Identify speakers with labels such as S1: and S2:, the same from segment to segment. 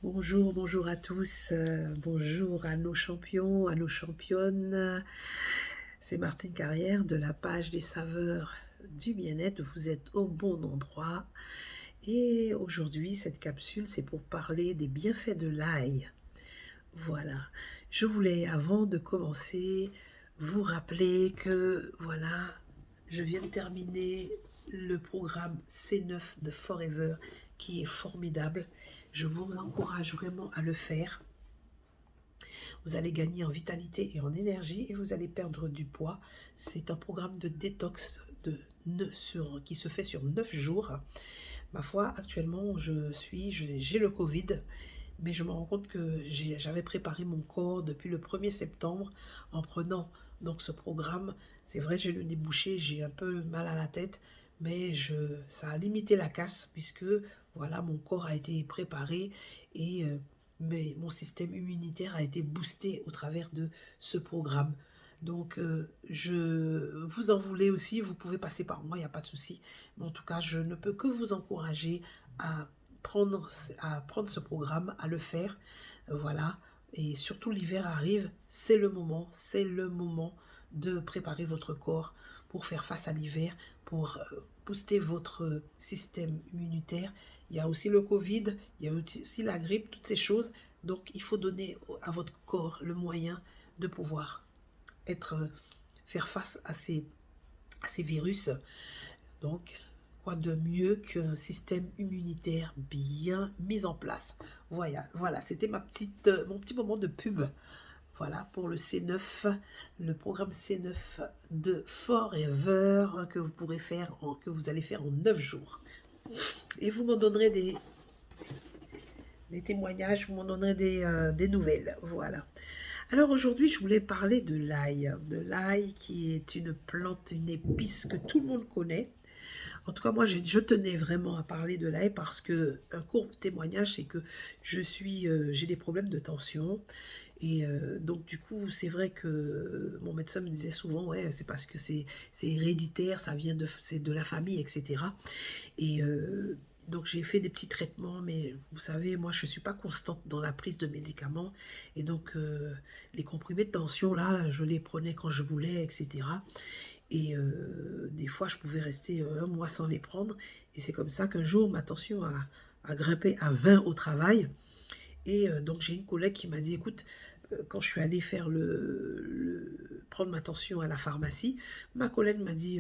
S1: Bonjour, bonjour à tous, bonjour à nos champions, à nos championnes. C'est Martine Carrière de la page des saveurs du bien-être. Vous êtes au bon endroit. Et aujourd'hui, cette capsule, c'est pour parler des bienfaits de l'ail. Voilà. Je voulais, avant de commencer, vous rappeler que, voilà, je viens de terminer le programme C9 de Forever qui est formidable. Je vous encourage vraiment à le faire. Vous allez gagner en vitalité et en énergie et vous allez perdre du poids. C'est un programme de détox qui se fait sur 9 jours. Ma foi, actuellement, j'ai le Covid, mais je me rends compte que j'avais préparé mon corps depuis le 1er septembre en prenant donc ce programme. C'est vrai, j'ai le nez bouché, j'ai un peu mal à la tête, mais ça a limité la casse puisque voilà, mon corps a été préparé et mais mon système immunitaire a été boosté au travers de ce programme. Donc, je vous en voulez aussi, vous pouvez passer par moi, il n'y a pas de souci. Mais en tout cas, je ne peux que vous encourager à prendre ce programme, à le faire. Voilà. Et surtout, l'hiver arrive, c'est le moment de préparer votre corps pour faire face à l'hiver, pour booster votre système immunitaire. Il y a aussi le Covid, il y a aussi la grippe, toutes ces choses. Donc, il faut donner à votre corps le moyen de pouvoir faire face à ces virus. Donc, quoi de mieux qu'un système immunitaire bien mis en place. Voilà, c'était mon petit moment de pub. Voilà, pour le C9, le programme C9 de Forever que vous allez faire en 9 jours. Et vous m'en donnerez des témoignages, vous m'en donnerez des nouvelles. Voilà. Alors aujourd'hui, je voulais parler de l'ail. De l'ail qui est une plante, une épice que tout le monde connaît. En tout cas, moi, je tenais vraiment à parler de l'ail parce que un court témoignage, c'est que j'ai des problèmes de tension. Et donc, du coup, c'est vrai que mon médecin me disait souvent, ouais, c'est parce que c'est héréditaire, c'est de la famille, etc. Et donc j'ai fait des petits traitements, mais vous savez, moi je ne suis pas constante dans la prise de médicaments. Et donc les comprimés de tension, là, je les prenais quand je voulais, etc. Et des fois, je pouvais rester un mois sans les prendre. Et c'est comme ça qu'un jour, ma tension a grimpé à 20 au travail. Et donc j'ai une collègue qui m'a dit, écoute, quand je suis allée prendre ma tension à la pharmacie, ma collègue m'a dit,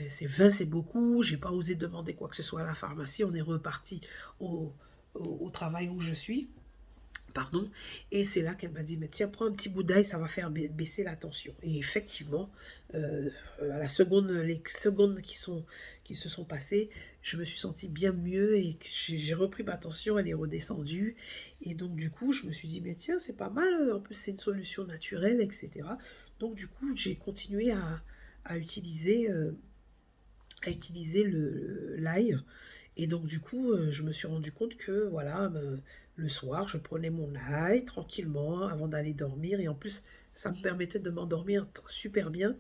S1: c'est 20, c'est beaucoup, j'ai pas osé demander quoi que ce soit à la pharmacie, on est reparti au travail où je suis. Pardon, et c'est là qu'elle m'a dit, mais tiens, prends un petit bout d'ail, ça va faire baisser la tension. Et effectivement, à la seconde, les secondes qui se sont passées, je me suis sentie bien mieux et j'ai repris ma tension, elle est redescendue. Et donc, du coup, je me suis dit, mais tiens, c'est pas mal, en plus, c'est une solution naturelle, etc. Donc, du coup, j'ai continué à utiliser, euh, à utiliser l'ail. Et donc, du coup, je me suis rendu compte que, voilà, le soir, je prenais mon ail tranquillement avant d'aller dormir. Et en plus, ça me permettait de m'endormir super bien.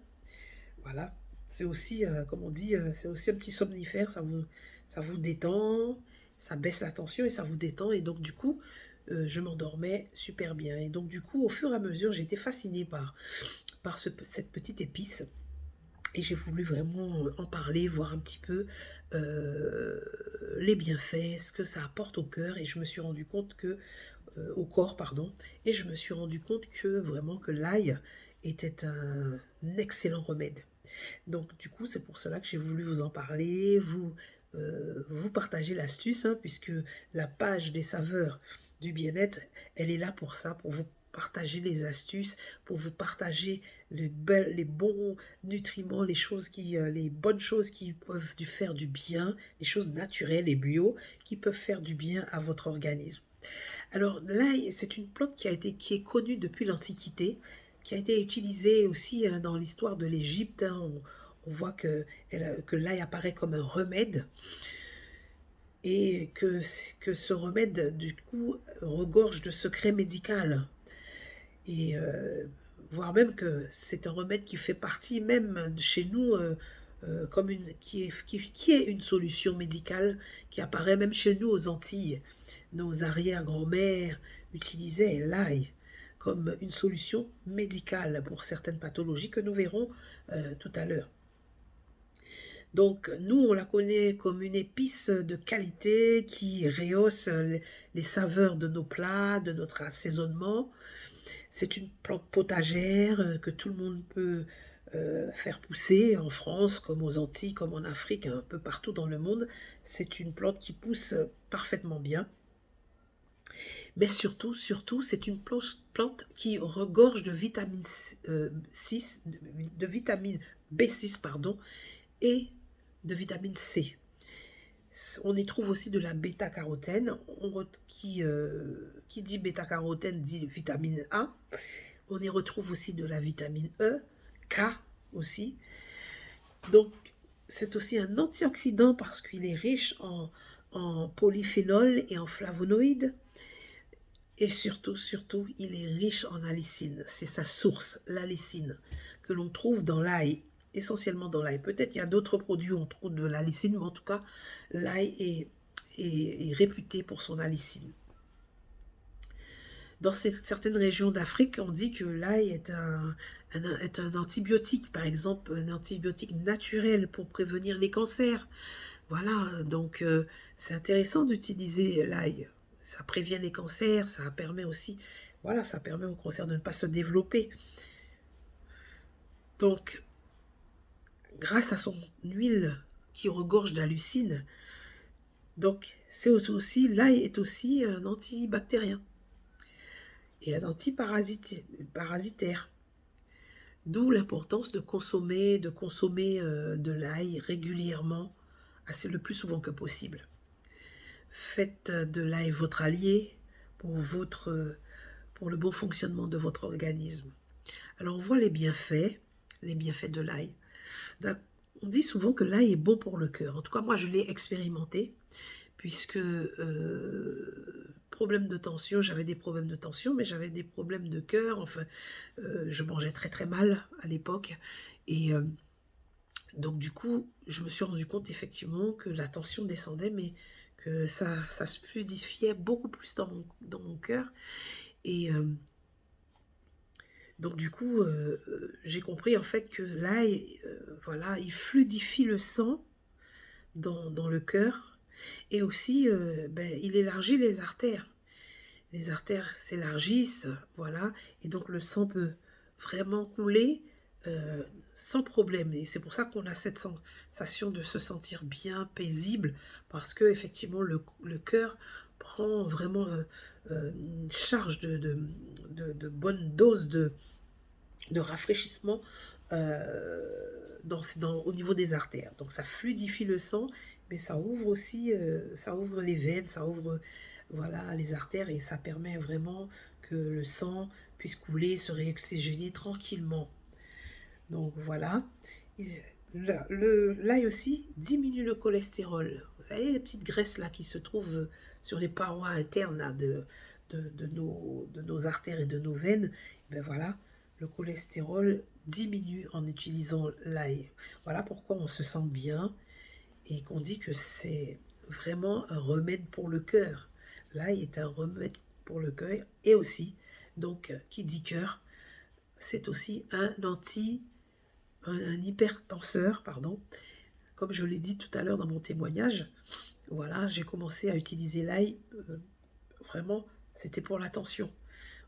S1: Voilà. C'est aussi, comme on dit, c'est aussi un petit somnifère. Ça vous détend, ça baisse la tension et ça vous détend. Et donc, du coup, je m'endormais super bien. Et donc, du coup, au fur et à mesure, j'ai été fascinée par cette petite épice. Et j'ai voulu vraiment en parler, voir un petit peu euh, les bienfaits, ce que ça apporte au cœur. Et je me suis rendu compte que, au corps, pardon, et je me suis rendu compte que vraiment que l'ail était un excellent remède. Donc du coup, c'est pour cela que j'ai voulu vous en parler, vous partager l'astuce, hein, puisque la page des saveurs du bien-être, elle est là pour ça, pour vous partager les astuces, pour vous partager les bons nutriments, les bonnes choses qui peuvent faire du bien, les choses naturelles et bio qui peuvent faire du bien à votre organisme. Alors là, c'est une plante qui est connue depuis l'Antiquité, qui a été utilisée aussi dans l'histoire de l'Égypte, hein. On voit que l'ail apparaît comme un remède et que ce remède, du coup, regorge de secrets médicaux. Et voire même que c'est un remède qui fait partie même de chez nous. qui est une solution médicale qui apparaît même chez nous aux Antilles. Nos arrière-grand-mères utilisaient l'ail comme une solution médicale pour certaines pathologies que nous verrons tout à l'heure. Donc, nous, on la connaît comme une épice de qualité qui rehausse les saveurs de nos plats, de notre assaisonnement. C'est une plante potagère que tout le monde peut faire pousser en France, comme aux Antilles, comme en Afrique, un peu partout dans le monde. C'est une plante qui pousse parfaitement bien. Mais surtout, c'est une plante qui regorge de vitamine 6, de vitamine B6, pardon, et de vitamine C. On y trouve aussi de la bêta-carotène, qui dit bêta-carotène dit vitamine A. On y retrouve aussi de la vitamine E, K aussi. Donc, c'est aussi un antioxydant parce qu'il est riche en polyphénol et en flavonoïdes. Et surtout, il est riche en allicine. C'est sa source, l'allicine, que l'on trouve dans l'ail, essentiellement dans l'ail. Peut-être il y a d'autres produits où on trouve de l'allicine, mais en tout cas, l'ail est réputé pour son allicine. Dans certaines régions d'Afrique, on dit que l'ail est un antibiotique, par exemple, un antibiotique naturel pour prévenir les cancers. Voilà, donc c'est intéressant d'utiliser l'ail. Ça prévient les cancers, ça permet aussi, voilà, ça permet au cancer de ne pas se développer. Donc, grâce à son huile qui regorge d'allicine, donc c'est aussi, l'ail est aussi un antibactérien et un antiparasitaire. D'où l'importance de consommer de l'ail régulièrement, le plus souvent que possible. Faites de l'ail votre allié pour le bon fonctionnement de votre organisme. Alors on voit les bienfaits de l'ail. On dit souvent que l'ail est bon pour le cœur. En tout cas, moi je l'ai expérimenté, puisque j'avais des problèmes de tension, mais j'avais des problèmes de cœur. Enfin, je mangeais très très mal à l'époque. Et donc du coup, je me suis rendu compte effectivement que la tension descendait, mais que ça se fluidifiait beaucoup plus dans mon cœur. Et donc du coup, j'ai compris en fait que l'ail, voilà, il fluidifie le sang dans le cœur, et aussi, il élargit les artères. Les artères s'élargissent, voilà, et donc le sang peut vraiment couler sans problème. Et c'est pour ça qu'on a cette sensation de se sentir bien, paisible, parce que effectivement le cœur prend vraiment une charge de bonne dose de rafraîchissement au niveau des artères. Donc ça fluidifie le sang, mais ça ouvre aussi, ça ouvre les veines, ça ouvre voilà, les artères, et ça permet vraiment que le sang puisse couler, se réoxygéner tranquillement. Donc voilà. L'ail aussi diminue le cholestérol. Vous savez, les petites graisses là qui se trouvent sur les parois internes là, de nos artères et de nos veines, ben voilà, le cholestérol diminue en utilisant l'ail. Voilà pourquoi on se sent bien et qu'on dit que c'est vraiment un remède pour le cœur. L'ail est un remède pour le cœur, et aussi, donc, qui dit cœur, c'est aussi un hypertenseur, pardon. Comme je l'ai dit tout à l'heure dans mon témoignage, voilà, j'ai commencé à utiliser l'ail, vraiment, c'était pour la tension.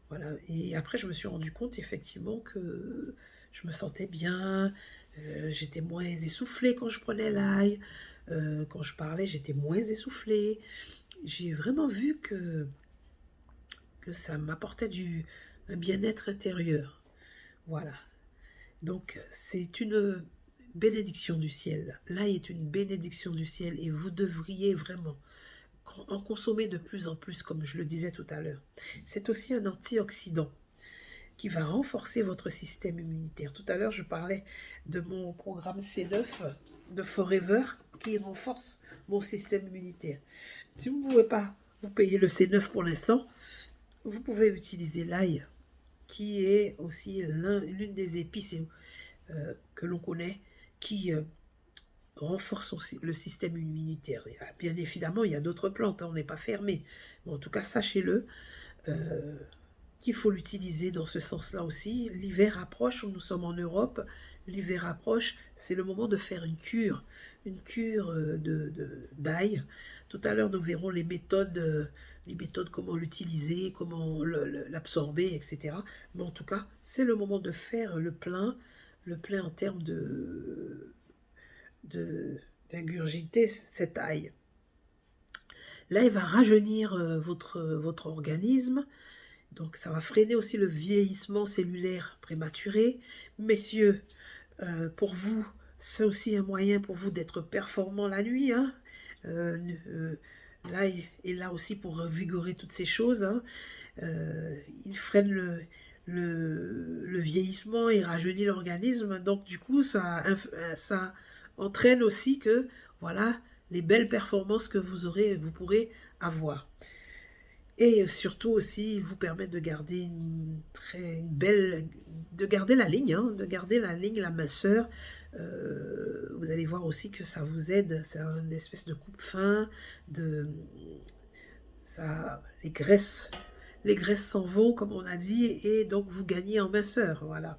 S1: Voilà. Et après, je me suis rendu compte effectivement que je me sentais bien, j'étais moins essoufflée quand je prenais l'ail, quand je parlais, j'étais moins essoufflée. J'ai vraiment vu que ça m'apportait un bien-être intérieur. Voilà. Donc, c'est une bénédiction du ciel. L'ail est une bénédiction du ciel, et vous devriez vraiment en consommer de plus en plus, comme je le disais tout à l'heure. C'est aussi un antioxydant qui va renforcer votre système immunitaire. Tout à l'heure, je parlais de mon programme C9 de Forever qui renforce mon système immunitaire. Si vous ne pouvez pas vous payer le C9 pour l'instant, vous pouvez utiliser l'ail, qui est aussi l'une des épices que l'on connaît, qui renforce le système immunitaire. Bien évidemment, il y a d'autres plantes, hein, on n'est pas fermé. Mais en tout cas, sachez-le, qu'il faut l'utiliser dans ce sens-là aussi. L'hiver approche, nous sommes en Europe, l'hiver approche, c'est le moment de faire une cure d'ail. Tout à l'heure, nous verrons les méthodes, comment l'utiliser, comment l'absorber, etc. Mais en tout cas, c'est le moment de faire le plein en termes d'ingurgiter cette ail. Là, il va rajeunir votre organisme. Donc, ça va freiner aussi le vieillissement cellulaire prématuré. Messieurs, pour vous, c'est aussi un moyen pour vous d'être performant la nuit. Hein. L'ail est là aussi pour vigorer toutes ces choses. Hein. Il freine le vieillissement et rajeunit l'organisme. Donc, du coup, ça entraîne aussi que, voilà, les belles performances que vous pourrez avoir. Et surtout aussi, il vous permet de garder de garder la ligne, hein, la minceur. Vous allez voir aussi que ça vous aide, c'est une espèce de coupe-fin, les graisses s'en vont, comme on a dit, et donc vous gagnez en minceur, voilà.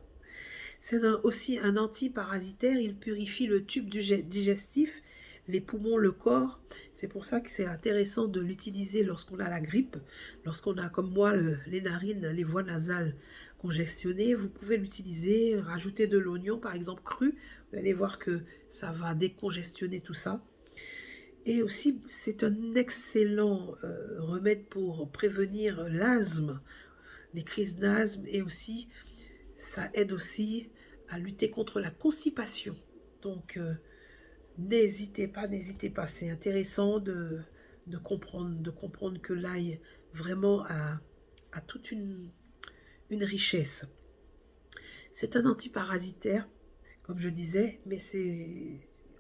S1: C'est aussi un antiparasitaire, il purifie le tube digestif, les poumons, le corps. C'est pour ça que c'est intéressant de l'utiliser lorsqu'on a la grippe, lorsqu'on a comme moi les narines, les voies nasales congestionnées. Vous pouvez l'utiliser, rajouter de l'oignon par exemple cru, vous allez voir que ça va décongestionner tout ça. Et aussi, c'est un excellent remède pour prévenir l'asthme, les crises d'asthme, et aussi ça aide aussi à lutter contre la constipation. Donc, n'hésitez pas, c'est intéressant de comprendre que l'ail vraiment a toute une richesse. C'est un antiparasitaire, comme je disais, mais c'est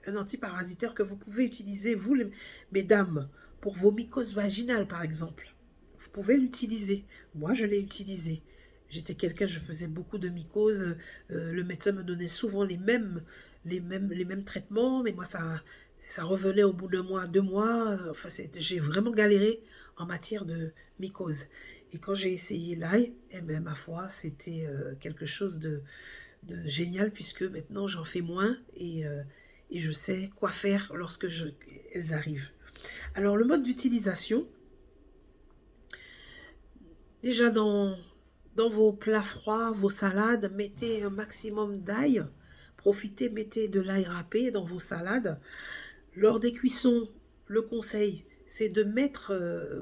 S1: un antiparasitaire que vous pouvez utiliser, vous, mesdames, pour vos mycoses vaginales, par exemple. Vous pouvez l'utiliser. Moi, je l'ai utilisé. J'étais quelqu'un, je faisais beaucoup de mycoses. Le médecin me donnait souvent les mêmes traitements, mais moi, ça revenait au bout d'un mois, 2 mois. Enfin, j'ai vraiment galéré en matière de mycose. Et quand j'ai essayé l'ail, eh bien, ma foi, c'était quelque chose de génial, puisque maintenant, j'en fais moins et je sais quoi faire lorsque elles arrivent. Alors, le mode d'utilisation, déjà dans vos plats froids, vos salades, mettez un maximum d'ail. Profitez, mettez de l'ail râpé dans vos salades. Lors des cuissons, le conseil, c'est de mettre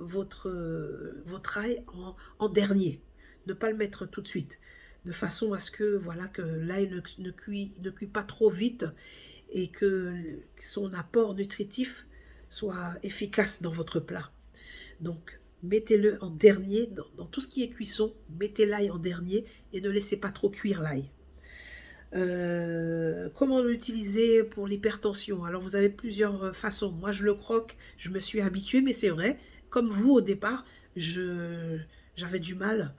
S1: votre ail en dernier. Ne pas le mettre tout de suite. De façon à ce que, voilà, que l'ail ne cuit pas trop vite et que son apport nutritif soit efficace dans votre plat. Donc, mettez-le en dernier, dans tout ce qui est cuisson, mettez l'ail en dernier et ne laissez pas trop cuire l'ail. Comment l'utiliser pour l'hypertension? Alors, vous avez plusieurs façons. Moi, je le croque, je me suis habituée, mais c'est vrai, comme vous, au départ, j'avais du mal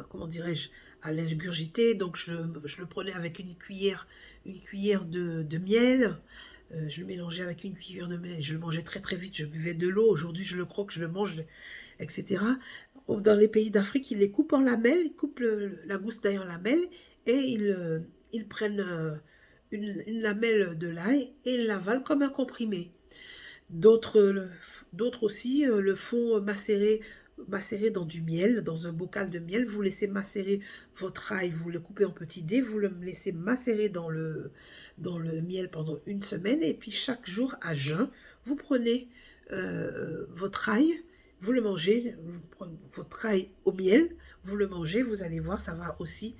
S1: comment dirais-je, à l'ingurgiter, donc je le prenais avec une cuillère de miel. Je le mélangeais avec une cuillère de miel, je le mangeais très très vite, je buvais de l'eau. Aujourd'hui, je le croque, je le mange, etc. Dans les pays d'Afrique, ils les coupent en lamelles, ils coupent la gousse d'ail en lamelles et ils prennent une lamelle de l'ail et ils l'avalent comme un comprimé. D'autres aussi le font macérer dans du miel, dans un bocal de miel. Vous laissez macérer votre ail, vous le coupez en petits dés, vous le laissez macérer dans le miel pendant 1 semaine, et puis chaque jour à jeun, vous prenez votre ail, vous le mangez, vous prenez votre ail au miel, vous le mangez, vous allez voir, ça va aussi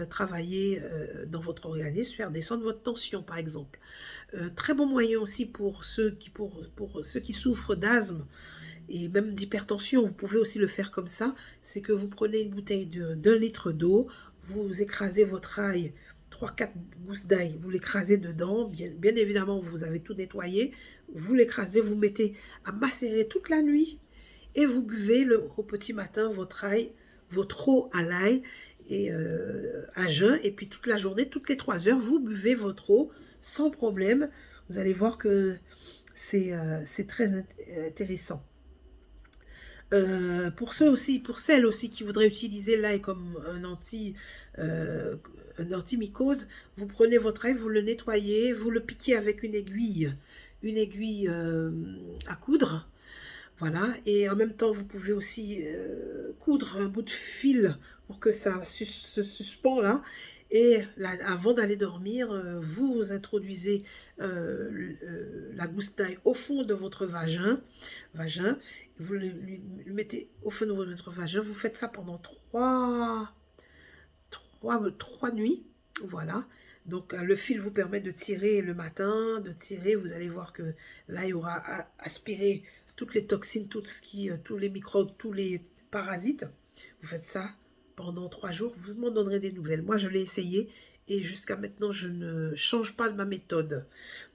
S1: travailler dans votre organisme, faire descendre votre tension par exemple. Très bon moyen aussi pour ceux qui souffrent d'asthme et même d'hypertension. Vous pouvez aussi le faire comme ça, c'est que vous prenez une bouteille d'1 litre d'eau, vous écrasez votre ail, 3-4 gousses d'ail, vous l'écrasez dedans, bien évidemment vous avez tout nettoyé, vous l'écrasez, vous mettez à macérer toute la nuit et vous buvez au petit matin votre eau à l'ail, et à jeun, et puis toute la journée, toutes les 3 heures, vous buvez votre eau sans problème. Vous allez voir que c'est très intéressant. Pour ceux aussi, pour celles aussi qui voudraient utiliser l'ail comme euh, un antimycose, vous prenez votre ail, vous le nettoyez, vous le piquez avec une aiguille à coudre, voilà. Et en même temps, vous pouvez aussi coudre un bout de fil pour que ça se suspend là. Et là, avant d'aller dormir, vous introduisez la gousse d'ail au fond de votre vagin. Vous le mettez au fond de votre vagin. Vous faites ça pendant trois nuits. Voilà. Donc le fil vous permet de tirer le matin, de tirer. Vous allez voir que là, il aura aspiré toutes les toxines, tous les microbes, tous les parasites. Vous faites ça pendant 3 jours. Vous m'en donnerez des nouvelles. Moi, je l'ai essayé et jusqu'à maintenant, je ne change pas de ma méthode.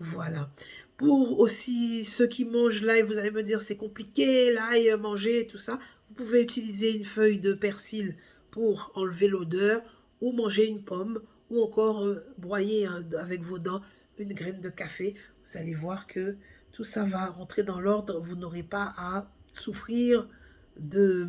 S1: Voilà. Pour aussi ceux qui mangent l'ail, vous allez me dire c'est compliqué, l'ail, manger, tout ça. Vous pouvez utiliser une feuille de persil pour enlever l'odeur, ou manger une pomme, ou encore broyer avec vos dents une graine de café. Vous allez voir que tout ça va rentrer dans l'ordre. Vous n'aurez pas à souffrir de